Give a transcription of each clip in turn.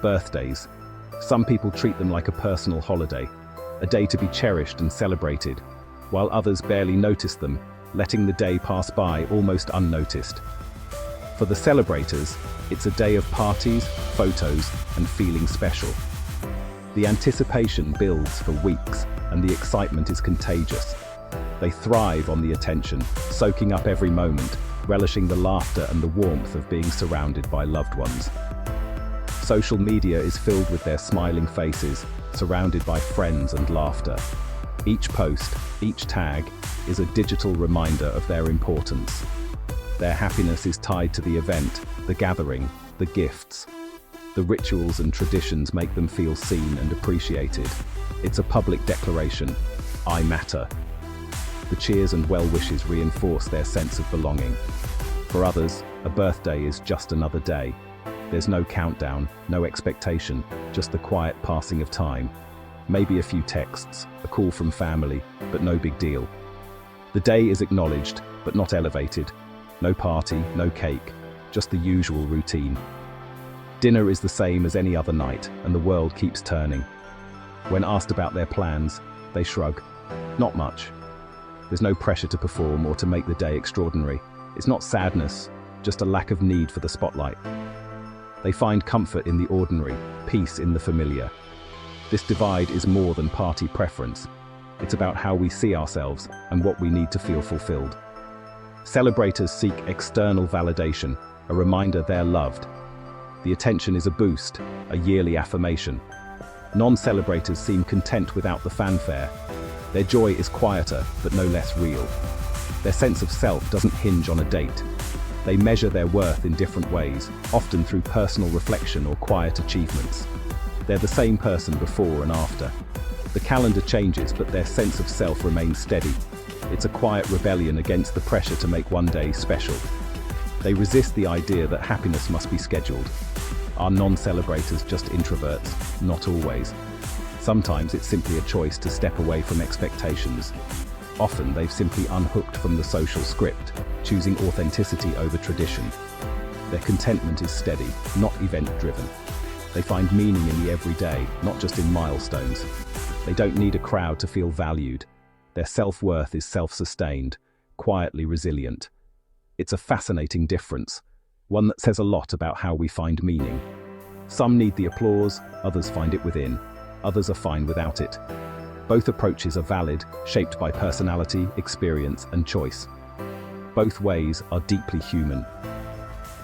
Birthdays. Some people treat them like a personal holiday, a day to be cherished and celebrated, while others barely notice them, letting the day pass by almost unnoticed. For the celebrators, it's a day of parties, photos, and feeling special. The anticipation builds for weeks, and the excitement is contagious. They thrive on the attention, soaking up every moment, relishing the laughter and the warmth of being surrounded by loved ones. Social media is filled with their smiling faces, surrounded by friends and laughter. Each post, each tag, is a digital reminder of their importance. Their happiness is tied to the event, the gathering, the gifts. The rituals and traditions make them feel seen and appreciated. It's a public declaration: I matter. The cheers and well wishes reinforce their sense of belonging. For others, a birthday is just another day. There's no countdown, no expectation, just the quiet passing of time. Maybe a few texts, a call from family, but no big deal. The day is acknowledged, but not elevated. No party, no cake, just the usual routine. Dinner is the same as any other night, and the world keeps turning. When asked about their plans, they shrug. Not much. There's no pressure to perform or to make the day extraordinary. It's not sadness, just a lack of need for the spotlight. They find comfort in the ordinary, peace in the familiar. This divide is more than party preference. It's about how we see ourselves and what we need to feel fulfilled. Celebrators seek external validation, a reminder they're loved. The attention is a boost, a yearly affirmation. Non-celebrators seem content without the fanfare. Their joy is quieter, but no less real. Their sense of self doesn't hinge on a date. They measure their worth in different ways, often through personal reflection or quiet achievements. They're the same person before and after. The calendar changes, but their sense of self remains steady. It's a quiet rebellion against the pressure to make one day special. They resist the idea that happiness must be scheduled. Are non-celebrators just introverts? Not always. Sometimes it's simply a choice to step away from expectations. Often they've simply unhooked from the social script, choosing authenticity over tradition. Their contentment is steady, not event-driven. They find meaning in the everyday, not just in milestones. They don't need a crowd to feel valued. Their self-worth is self-sustained, quietly resilient. It's a fascinating difference, one that says a lot about how we find meaning. Some need the applause, others find it within, others are fine without it. Both approaches are valid, shaped by personality, experience, and choice. Both ways are deeply human.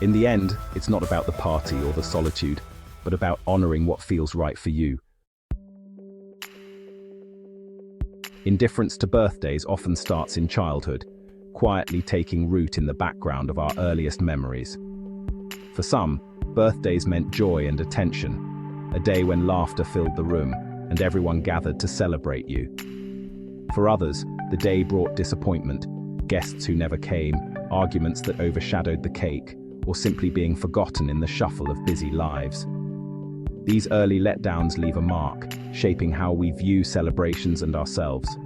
In the end, it's not about the party or the solitude, but about honoring what feels right for you. Indifference to birthdays often starts in childhood, quietly taking root in the background of our earliest memories. For some, birthdays meant joy and attention, a day when laughter filled the room and everyone gathered to celebrate you. For others, the day brought disappointment, guests who never came, arguments that overshadowed the cake, or simply being forgotten in the shuffle of busy lives. These early letdowns leave a mark, shaping how we view celebrations and ourselves.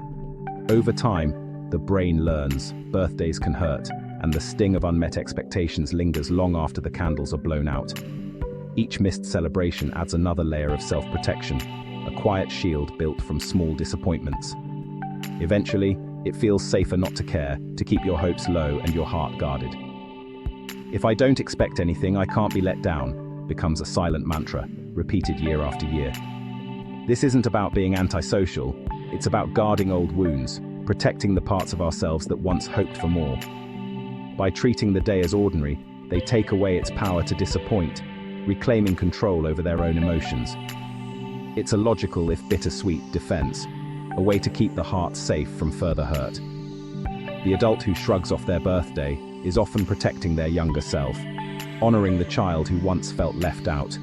Over time, the brain learns birthdays can hurt, and the sting of unmet expectations lingers long after the candles are blown out. Each missed celebration adds another layer of self-protection, a quiet shield built from small disappointments. Eventually, it feels safer not to care, to keep your hopes low and your heart guarded. If I don't expect anything, I can't be let down, becomes a silent mantra, repeated year after year. This isn't about being antisocial, it's about guarding old wounds, protecting the parts of ourselves that once hoped for more. By treating the day as ordinary, they take away its power to disappoint, reclaiming control over their own emotions. It's a logical, if bittersweet, defense, a way to keep the heart safe from further hurt. The adult who shrugs off their birthday is often protecting their younger self, honoring the child who once felt left out.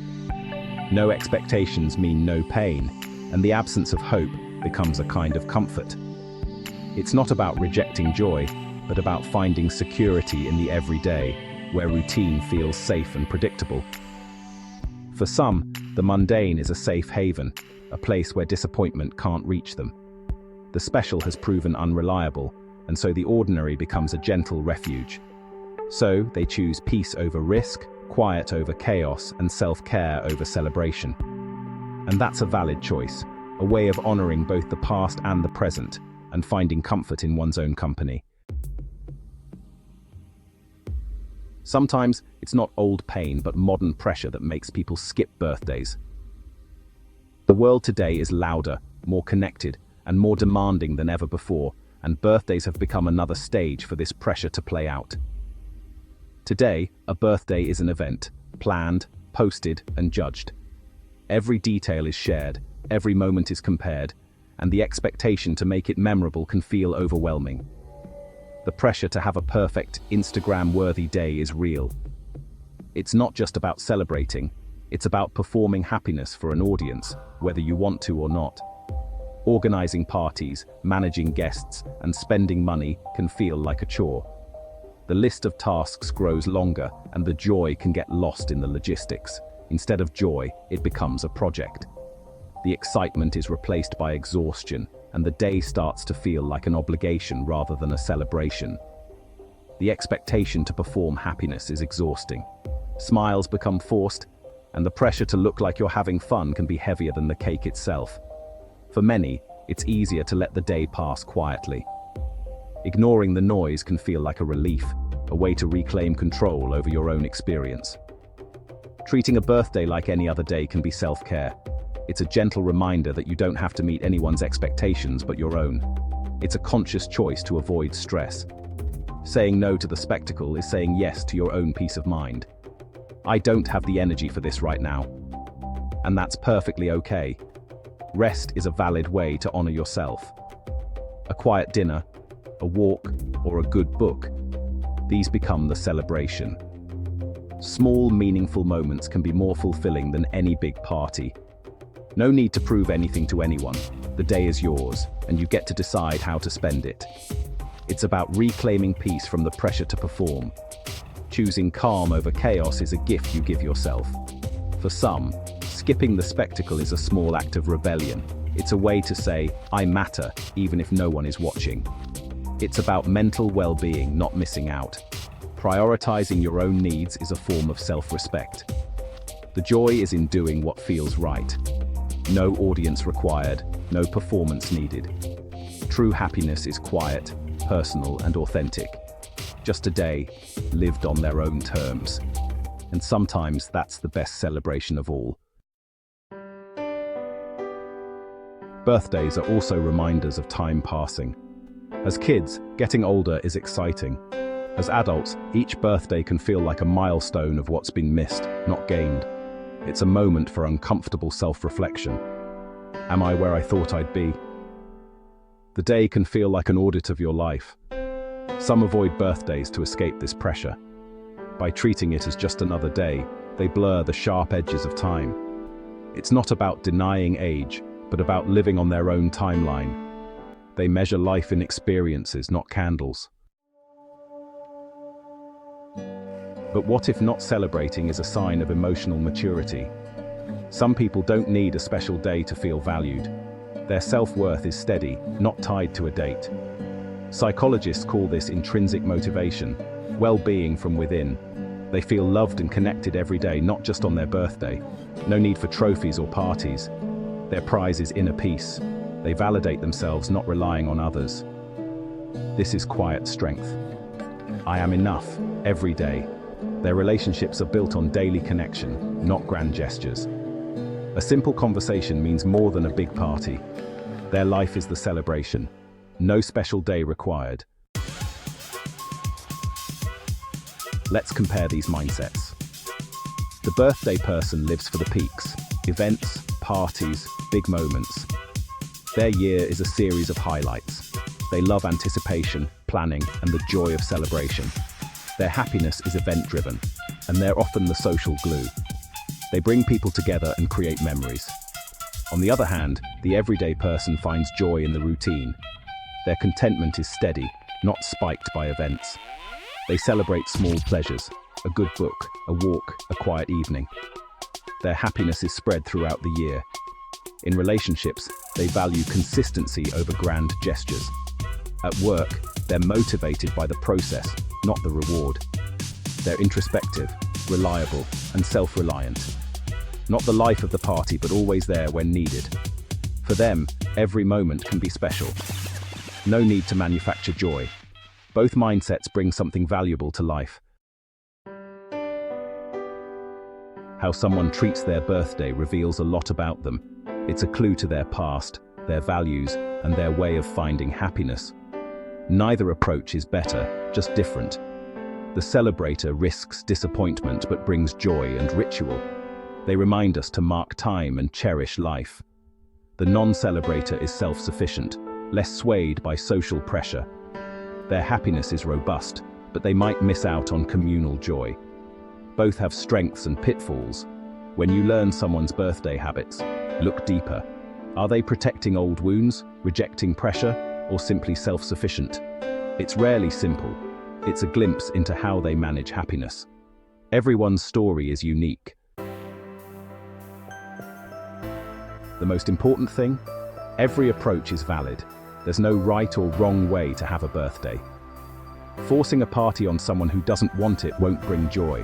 No expectations mean no pain, and the absence of hope becomes a kind of comfort. It's not about rejecting joy, but about finding security in the everyday, where routine feels safe and predictable. For some, the mundane is a safe haven, a place where disappointment can't reach them. The special has proven unreliable, and so the ordinary becomes a gentle refuge. So they choose peace over risk, quiet over chaos and self-care over celebration. And that's a valid choice, a way of honoring both the past and the present, and finding comfort in one's own company. Sometimes it's not old pain but modern pressure that makes people skip birthdays. The world today is louder, more connected, and more demanding than ever before, and birthdays have become another stage for this pressure to play out. Today, a birthday is an event, planned, posted, and judged. Every detail is shared, every moment is compared, and the expectation to make it memorable can feel overwhelming. The pressure to have a perfect, Instagram-worthy day is real. It's not just about celebrating, it's about performing happiness for an audience, whether you want to or not. Organizing parties, managing guests, and spending money can feel like a chore. The list of tasks grows longer, and the joy can get lost in the logistics. Instead of joy, it becomes a project. The excitement is replaced by exhaustion, and the day starts to feel like an obligation rather than a celebration. The expectation to perform happiness is exhausting. Smiles become forced, and the pressure to look like you're having fun can be heavier than the cake itself. For many, it's easier to let the day pass quietly. Ignoring the noise can feel like a relief, a way to reclaim control over your own experience. Treating a birthday like any other day can be self-care. It's a gentle reminder that you don't have to meet anyone's expectations but your own. It's a conscious choice to avoid stress. Saying no to the spectacle is saying yes to your own peace of mind. I don't have the energy for this right now. And that's perfectly okay. Rest is a valid way to honor yourself. A quiet dinner, a walk, or a good book, these become the celebration. Small, meaningful moments can be more fulfilling than any big party. No need to prove anything to anyone. The day is yours, and you get to decide how to spend it. It's about reclaiming peace from the pressure to perform. Choosing calm over chaos is a gift you give yourself. For some, skipping the spectacle is a small act of rebellion. It's a way to say, I matter, even if no one is watching. It's about mental well-being, not missing out. Prioritizing your own needs is a form of self-respect. The joy is in doing what feels right. No audience required, no performance needed. True happiness is quiet, personal, and authentic. Just a day, lived on their own terms. And sometimes that's the best celebration of all. Birthdays are also reminders of time passing. As kids, getting older is exciting. As adults, each birthday can feel like a milestone of what's been missed, not gained. It's a moment for uncomfortable self-reflection. Am I where I thought I'd be? The day can feel like an audit of your life. Some avoid birthdays to escape this pressure. By treating it as just another day, they blur the sharp edges of time. It's not about denying age, but about living on their own timeline. They measure life in experiences, not candles. But what if not celebrating is a sign of emotional maturity? Some people don't need a special day to feel valued. Their self-worth is steady, not tied to a date. Psychologists call this intrinsic motivation, well-being from within. They feel loved and connected every day, not just on their birthday. No need for trophies or parties. Their prize is inner peace. They validate themselves, not relying on others. This is quiet strength. I am enough, every day. Their relationships are built on daily connection, not grand gestures. A simple conversation means more than a big party. Their life is the celebration. No special day required. Let's compare these mindsets. The birthday person lives for the peaks, events, parties, big moments. Their year is a series of highlights. They love anticipation, planning, and the joy of celebration. Their happiness is event-driven, and they're often the social glue. They bring people together and create memories. On the other hand, the everyday person finds joy in the routine. Their contentment is steady, not spiked by events. They celebrate small pleasures, a good book, a walk, a quiet evening. Their happiness is spread throughout the year. In relationships, they value consistency over grand gestures. At work, they're motivated by the process, not the reward. They're introspective, reliable, and self-reliant. Not the life of the party, but always there when needed. For them, every moment can be special. No need to manufacture joy. Both mindsets bring something valuable to life. How someone treats their birthday reveals a lot about them. It's a clue to their past, their values, and their way of finding happiness. Neither approach is better, just different. The celebrator risks disappointment but brings joy and ritual. They remind us to mark time and cherish life. The non-celebrator is self-sufficient, less swayed by social pressure. Their happiness is robust, but they might miss out on communal joy. Both have strengths and pitfalls. When you learn someone's birthday habits, look deeper. Are they protecting old wounds, rejecting pressure, or simply self-sufficient? It's rarely simple. It's a glimpse into how they manage happiness. Everyone's story is unique. The most important thing? Every approach is valid. There's no right or wrong way to have a birthday. Forcing a party on someone who doesn't want it won't bring joy.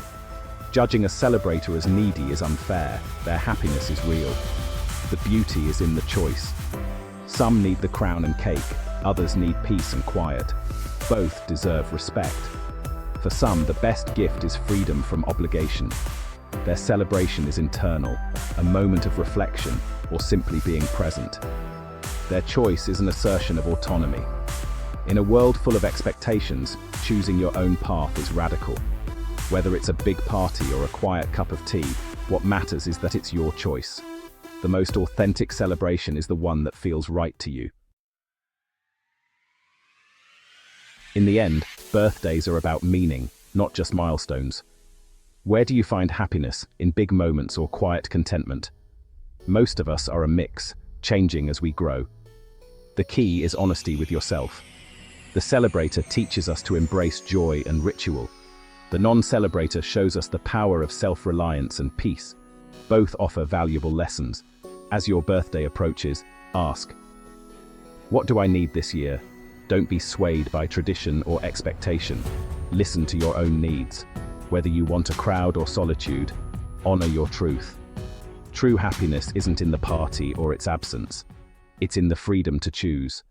Judging a celebrator as needy is unfair. Their happiness is real. The beauty is in the choice. Some need the crown and cake, others need peace and quiet. Both deserve respect. For some, the best gift is freedom from obligation. Their celebration is internal, a moment of reflection, or simply being present. Their choice is an assertion of autonomy. In a world full of expectations, choosing your own path is radical. Whether it's a big party or a quiet cup of tea, what matters is that it's your choice. The most authentic celebration is the one that feels right to you. In the end, birthdays are about meaning, not just milestones. Where do you find happiness, in big moments or quiet contentment? Most of us are a mix, changing as we grow. The key is honesty with yourself. The celebrator teaches us to embrace joy and ritual. The non-celebrator shows us the power of self-reliance and peace. Both offer valuable lessons. As your birthday approaches, ask, what do I need this year? Don't be swayed by tradition or expectation. Listen to your own needs. Whether you want a crowd or solitude, honor your truth. True happiness isn't in the party or its absence. It's in the freedom to choose.